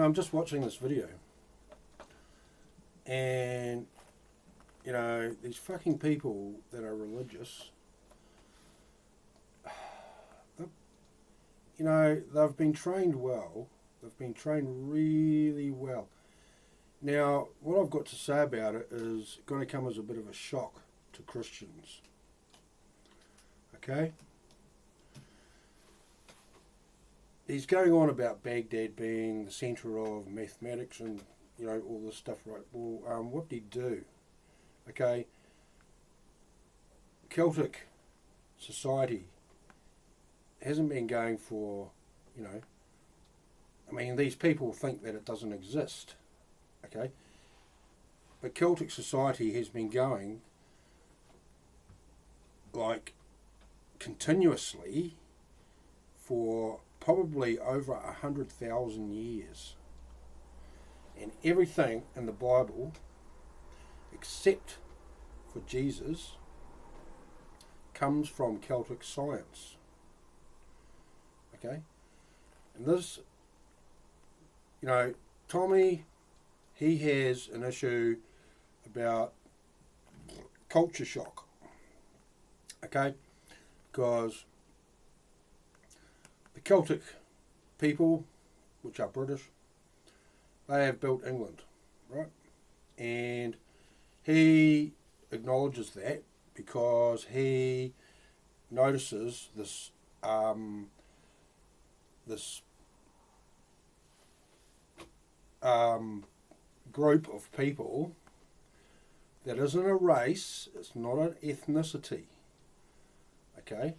I'm just watching this video, and these fucking people that are religious, they've been trained well. They've been trained really well. Now, what I've got to say about it is going to come as a bit of a shock to Christians. Okay? He's going on about Baghdad being the centre of mathematics and, all this stuff, right? Well, what did he do? Okay? Celtic society hasn't been going for, these people think that it doesn't exist. Okay? But Celtic society has been going, continuously for probably over 100,000 years. And everything in the Bible, except for Jesus, comes from Celtic science. Okay? And this, Tommy, he has an issue about culture shock. Okay? Because the Celtic people, which are British, they have built England, right? And he acknowledges that because he notices this group of people that isn't a race, it's not an ethnicity, okay,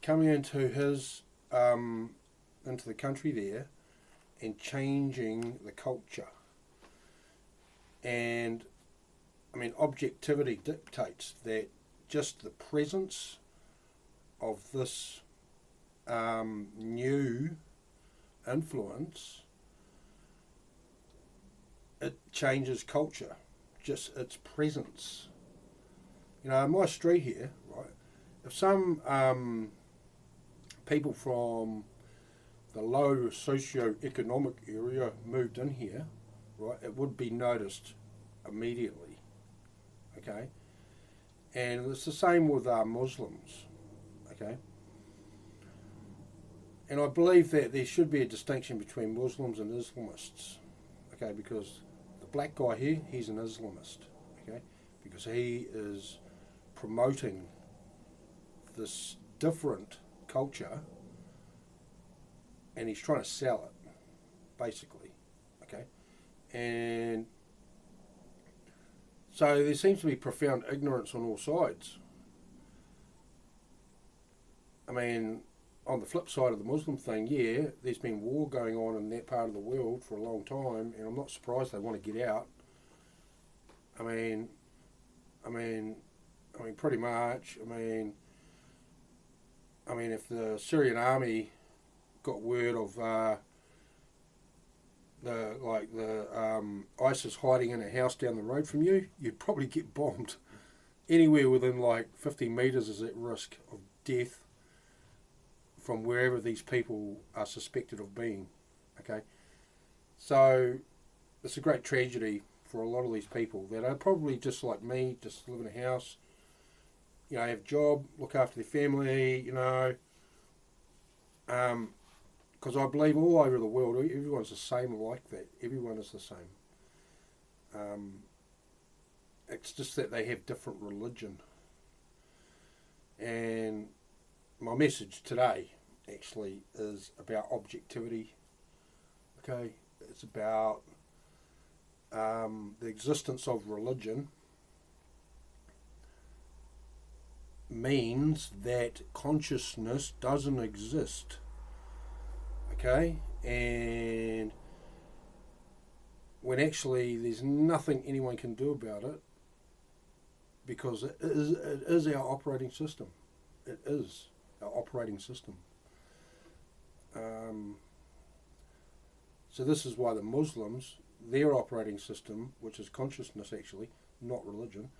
coming into his into the country there and changing the culture. And objectivity dictates that just the presence of this new influence, it changes culture, just its presence. My street here, right, if some people from the low socio-economic area moved in here, right, it would be noticed immediately, okay? And it's the same with Muslims, okay? And I believe that there should be a distinction between Muslims and Islamists, okay, because the black guy here, he's an Islamist, okay, because he is promoting this different culture and he's trying to sell it, basically, okay? And so there seems to be profound ignorance on all sides. On the flip side of the Muslim thing, yeah, there's been war going on in that part of the world for a long time, and I'm not surprised they want to get out. Pretty much. If the Syrian army got word of ISIS hiding in a house down the road from you, you'd probably get bombed. Anywhere within 50 metres is at risk of death from wherever these people are suspected of being. Okay, so it's a great tragedy for a lot of these people that are probably just like me, just live in a house, have a job, look after their family, because I believe all over the world, everyone's the same like that. Everyone is the same. It's just that they have different religion. And my message today actually is about objectivity. Okay, it's about the existence of religion means that consciousness doesn't exist. Okay, and when actually there's nothing anyone can do about it, because it is our operating system. It is our operating system. So this is why the Muslims, their operating system, which is consciousness actually, not religion,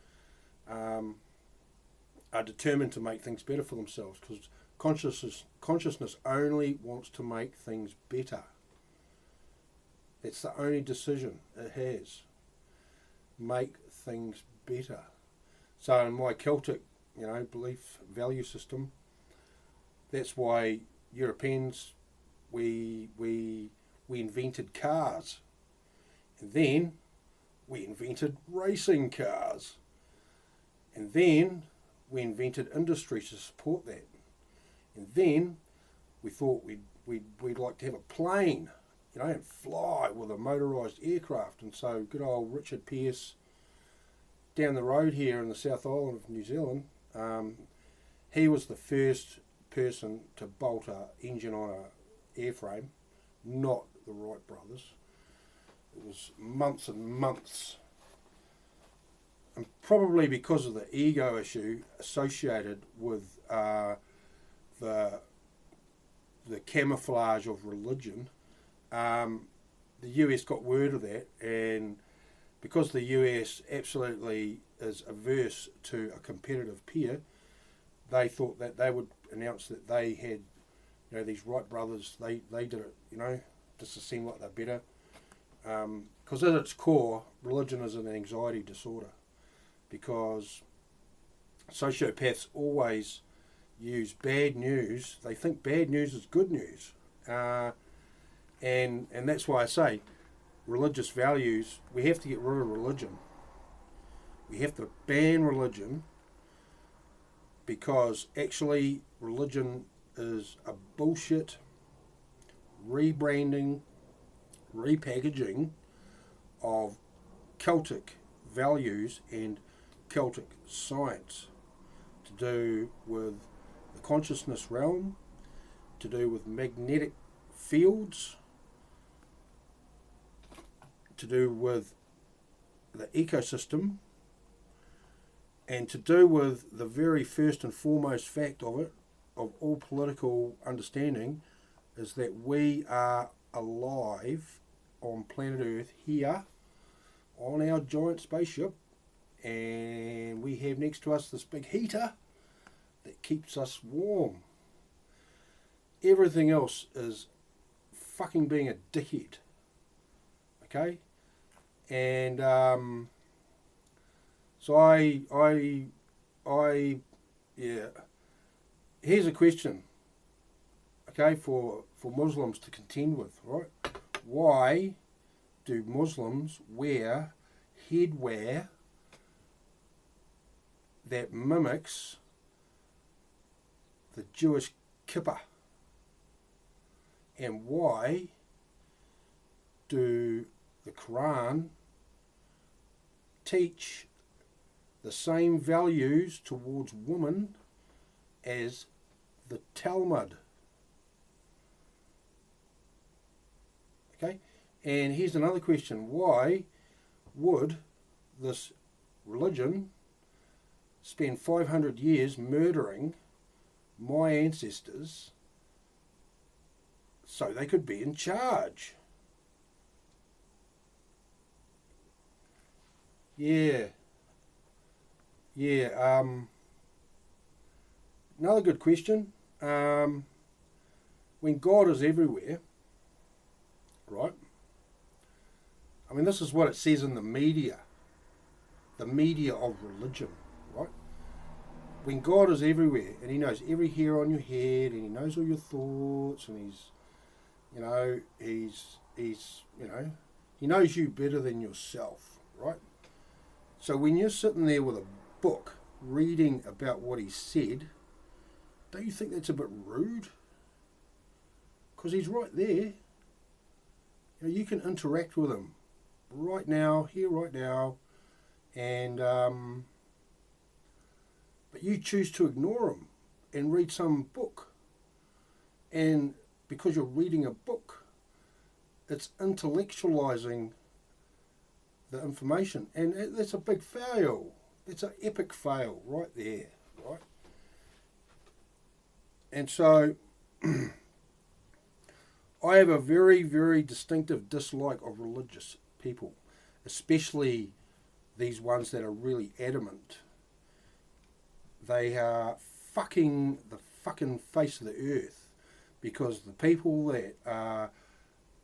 are determined to make things better for themselves, because consciousness only wants to make things better. That's the only decision it has. Make things better. So in my Celtic, belief value system, that's why Europeans, we invented cars. And then we invented racing cars. And then we invented industry to support that. And then we thought we'd like to have a plane, and fly with a motorised aircraft. And so good old Richard Pearce down the road here in the South Island of New Zealand, he was the first person to bolt an engine on a airframe, not the Wright brothers. It was months and months. And probably because of the ego issue associated with the camouflage of religion, the US got word of that, and because the US absolutely is averse to a competitive peer, they thought that they would announce that they had, these Wright brothers, they did it, just to seem like they're better. Because at its core, religion is an anxiety disorder, because sociopaths always use bad news. They think bad news is good news. And that's why I say religious values, we have to get rid of religion. We have to ban religion, because actually religion is a bullshit rebranding, repackaging of Celtic values and Celtic science to do with the consciousness realm, to do with magnetic fields, to do with the ecosystem, and to do with the very first and foremost fact of it, of all political understanding, is that we are alive on planet Earth here on our giant spaceship, and we have next to us this big heater that keeps us warm. Everything else is fucking being a dickhead. Okay? And so yeah. Here's a question, okay, for Muslims to contend with, right? Why do Muslims wear headwear that mimics the Jewish kippah? And why do the Quran teach the same values towards women as the Talmud? Okay, and here's another question. Why would this religion spend 500 years murdering my ancestors so they could be in charge? Yeah. Another good question. When God is everywhere, right? I mean, this is what it says in the media of religion, right? When God is everywhere, and He knows every hair on your head, and He knows all your thoughts, and He knows you better than yourself, right? So when you're sitting there with a book reading about what He said, don't you think that's a bit rude? Because He's right there. You can interact with Him right now, here, right now, and but you choose to ignore Him and read some book. And because you're reading a book, it's intellectualizing the information, and that's a big fail. It's an epic fail right there, right? And so I have a very, very distinctive dislike of religious people, especially these ones that are really adamant. They are fucking the fucking face of the earth, because the people that are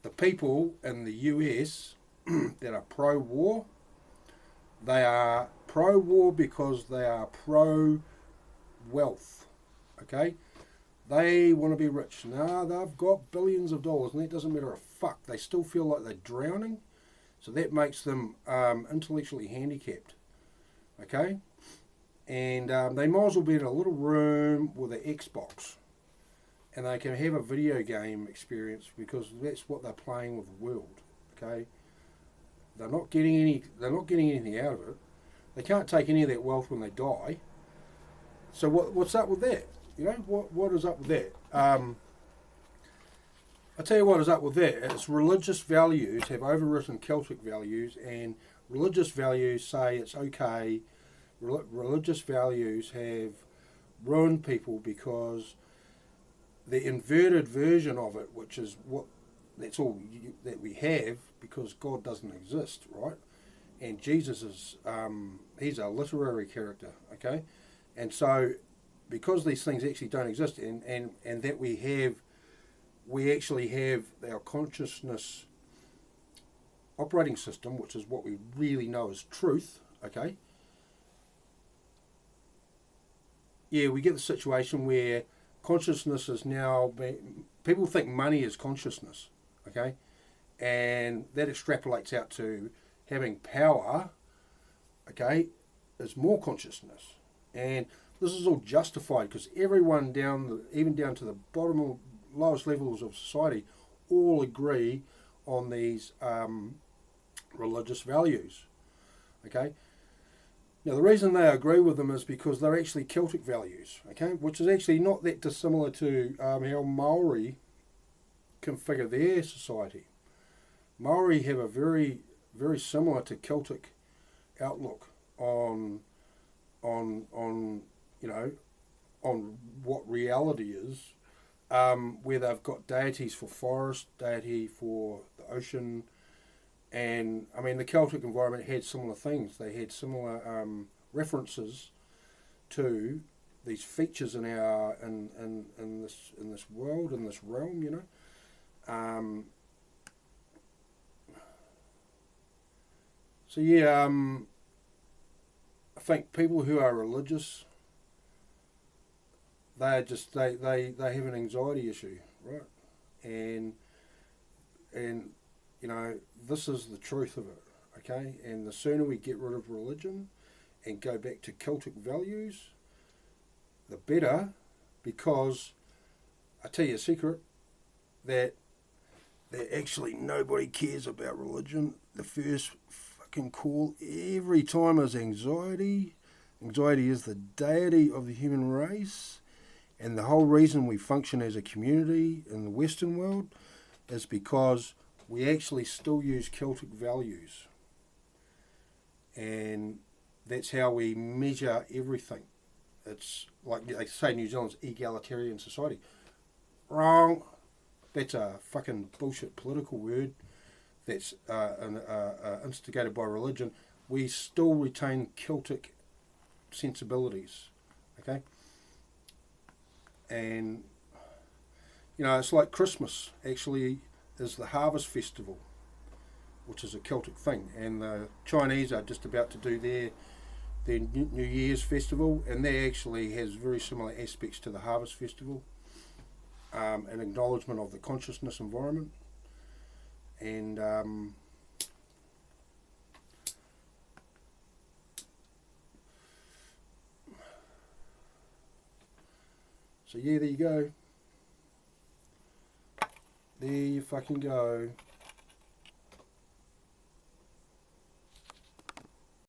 the people in the US that are pro-war, they are pro-war because they are pro-wealth. Okay? They want to be rich. Now they've got billions of dollars, and that doesn't matter a fuck. They still feel like they're drowning, so that makes them intellectually handicapped. Okay? And they might as well be in a little room with an Xbox, and they can have a video game experience because that's what they're playing with the world. Okay? They're not getting anything out of it. They can't take any of that wealth when they die. So what's up with that? You know, what is up with that? I'll tell you what is up with that. It's religious values have overwritten Celtic values, and religious values say it's okay. Religious values have ruined people because the inverted version of it, which is that's all that we have, because God doesn't exist, right? And Jesus is he's a literary character, okay? And so because these things actually don't exist, and that we actually have our consciousness operating system, which is what we really know is truth, okay? Yeah, we get the situation where consciousness is now people think money is consciousness, okay? And that extrapolates out to having power, okay, is more consciousness. And this is all justified because everyone even down to the bottom, lowest levels of society, all agree on these religious values. Okay. Now the reason they agree with them is because they're actually Celtic values. Okay, which is actually not that dissimilar to how Maori configure their society. Maori have a very, very similar to Celtic outlook on what reality is, where they've got deities for forest, deity for the ocean, and I mean the Celtic environment had similar things. They had similar references to these features in this world, in this realm, you know. So yeah, I think people who are religious, they have an anxiety issue, right? And you know, this is the truth of it, okay? And the sooner we get rid of religion and go back to Celtic values, the better, because I tell you a secret, that actually nobody cares about religion. The first fucking call every time is anxiety. Anxiety is the deity of the human race, and the whole reason we function as a community in the Western world is because we actually still use Celtic values, and that's how we measure everything. It's like they say New Zealand's egalitarian society. Wrong. That's a fucking bullshit political word that's instigated by religion. We still retain Celtic sensibilities, okay? And, you know, it's like Christmas actually is the harvest festival, which is a Celtic thing, and the Chinese are just about to do their New Year's festival, and that actually has very similar aspects to the harvest festival. An acknowledgement of the consciousness environment, and so yeah, there you go. There you fucking go.